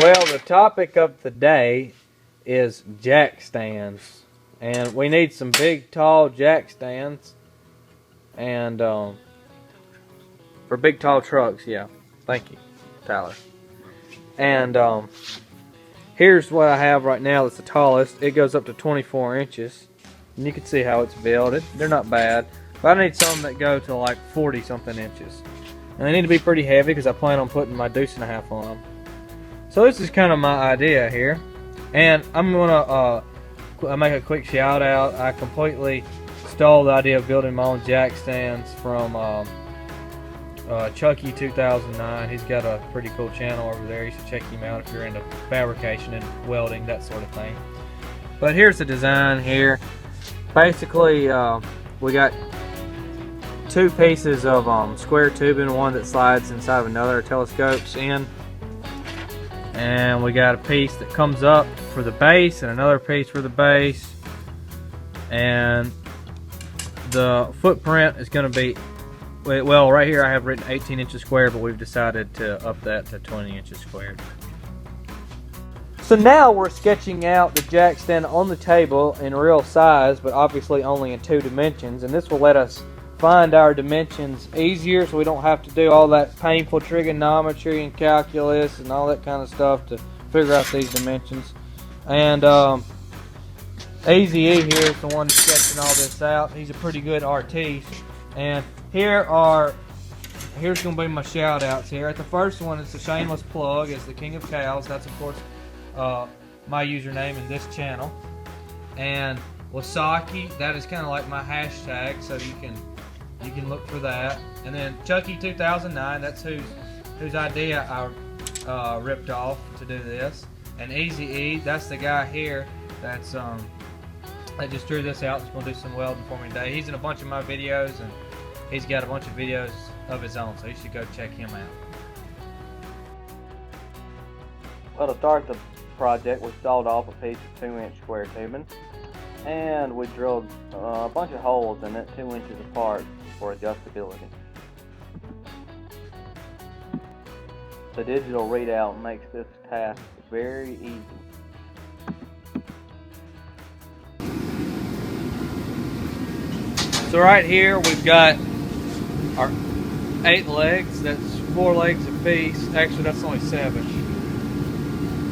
Well, the topic of the day is jack stands, and we need some big, tall jack stands, and for big, tall trucks. Yeah, thank you, Tyler. And here's what I have right now. That's the tallest. It goes up to 24 inches, and you can see how it's built. They're not bad, but I need some that go to like 40 something inches, and they need to be pretty heavy because I plan on putting my deuce and a half on them. So this is kind of my idea here, and I'm gonna make a quick shout out. I completely stole the idea of building my own jack stands from Chucky 2009. He's got a pretty cool channel over there. You should check him out if you're into fabrication and welding, that sort of thing. But here's the design here. Basically, we got two pieces of square tubing, one that slides inside of another, telescopes in. And we got a piece that comes up for the base and another piece for the base. And the footprint is going to be, well, right here I have written 18 inches square, but we've decided to up that to 20 inches squared. So now we're sketching out the jack stand on the table in real size, but obviously only in 2 dimensions. And this will let us find our dimensions easier, so we don't have to do all that painful trigonometry and calculus and all that kind of stuff to figure out these dimensions. And Easy E here is the one sketching all this out. He's a pretty good artiste. And here's going to be my shout outs here. At the first one, it's a shameless plug. It's the King of Cows. That's of course my username in this channel. And Wasaki, that is kind of like my hashtag, so you can look for that. And then Chucky 2009, that's whose idea I ripped off to do this. And Easy E, that's the guy here that's I just drew this out. He's going to do some welding for me today. He's in a bunch of my videos, and he's got a bunch of videos of his own, so you should go check him out. Well, to start the project, we sawed off a piece of 2-inch square tubing, and we drilled a bunch of holes in it 2 inches apart for adjustability. The digital readout makes this task very easy. So right here we've got our 8 legs. That's 4 legs apiece. Actually, that's only 7.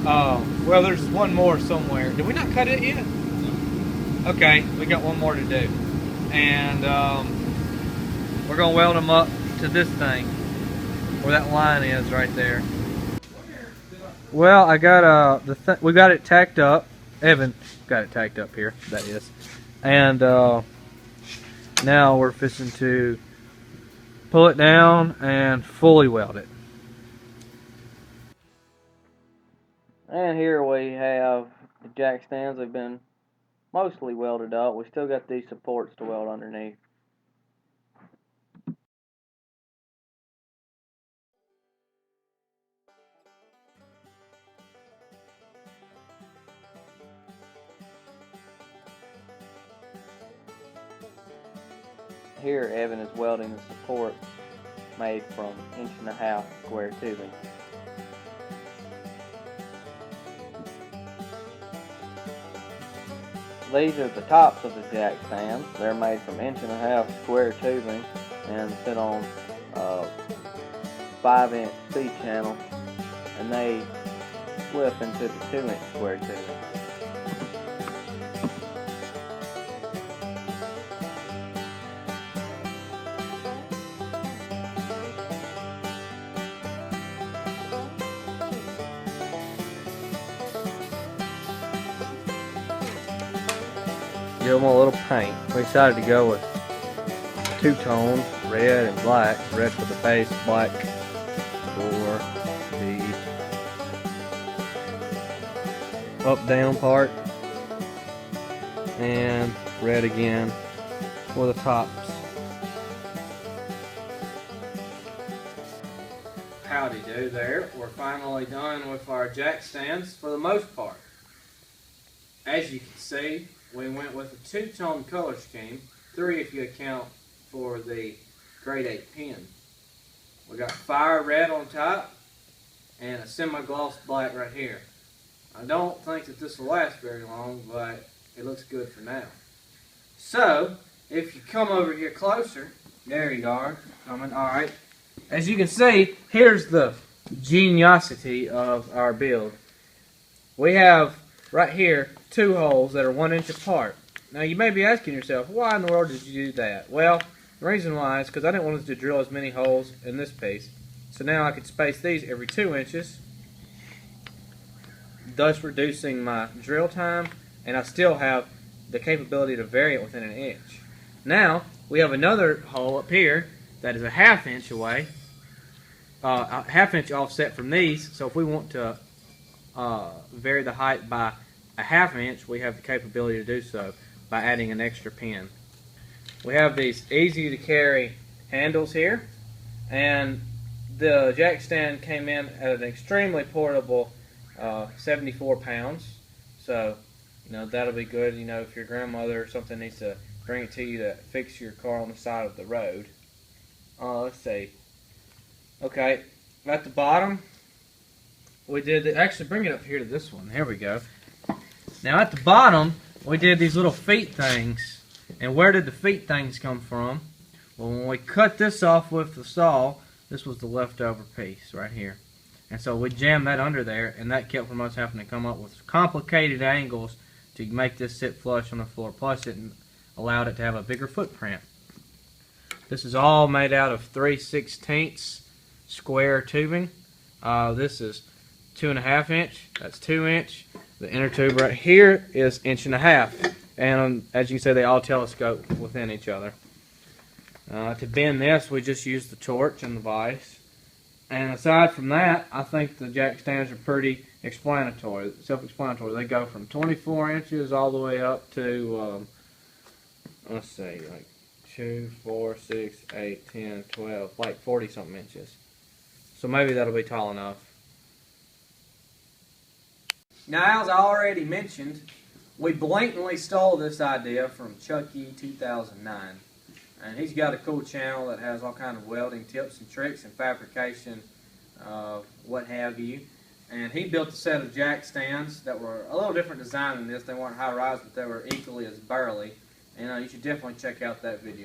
Well, there's one more somewhere. Did we not cut it yet? Okay, we got one more to do, and we're gonna weld them up to this thing where that line is right there. Well, I got we got it tacked up. Evan got it tacked up here. That is, and now we're fixing to pull it down and fully weld it. And here we have the jack stands. They've been mostly welded up. We still got these supports to weld underneath. Here Evan is welding the support made from 1.5 inch square tubing. These are the tops of the jack stands. They're made from 1.5 inch square tubing and sit on a 5-inch C-channel, and they slip into the 2-inch square tubing. Give them a little paint. We decided to go with 2 tones, red and black. Red for the base, black for the up-down part, and red again for the tops. Howdy do there. We're finally done with our jack stands for the most part. As you can see, we went with a 2-tone color scheme, 3 if you account for the grade 8 pen. We got fire red on top and a semi-gloss black right here. I don't think that this will last very long, but it looks good for now. So, if you come over here closer, there you are, coming, alright. As you can see, here's the geniosity of our build. We have, right here, 2 holes that are 1 inch apart. Now you may be asking yourself, why in the world did you do that? Well, the reason why is because I didn't want us to drill as many holes in this piece. So now I could space these every 2 inches, thus reducing my drill time, and I still have the capability to vary it within 1 inch. Now, we have another hole up here that is a 1/2 inch away, a 1/2 inch offset from these, so if we want to vary the height by a 1/2 inch, we have the capability to do so by adding an extra pin. We have these easy to carry handles here, and the jack stand came in at an extremely portable 74 pounds, so that'll be good. If your grandmother or something needs to bring it to you to fix your car on the side of the road. Let's see. Okay, at the bottom we did actually bring it up here to this one. There we go. Now at the bottom we did these little feet things, and where did the feet things come from? Well, when we cut this off with the saw, this was the leftover piece right here. And so we jammed that under there, and that kept from us having to come up with complicated angles to make this sit flush on the floor. Plus, it allowed it to have a bigger footprint. This is all made out of 3/16 square tubing. This is 2.5 inch. That's 2 inch. The inner tube right here is 1.5 inch. And as you can see, they all telescope within each other. To bend this, we just use the torch and the vise. And aside from that, I think the jack stands are pretty self-explanatory. They go from 24 inches all the way up to, let's see, like 2, 4, 6, 8, 10, 12, like 40-something inches. So maybe that'll be tall enough. Now, as I already mentioned, we blatantly stole this idea from Chucky 2009. And he's got a cool channel that has all kinds of welding tips and tricks and fabrication, what have you. And he built a set of jack stands that were a little different design than this. They weren't high-rise, but they were equally as burly. And you should definitely check out that video.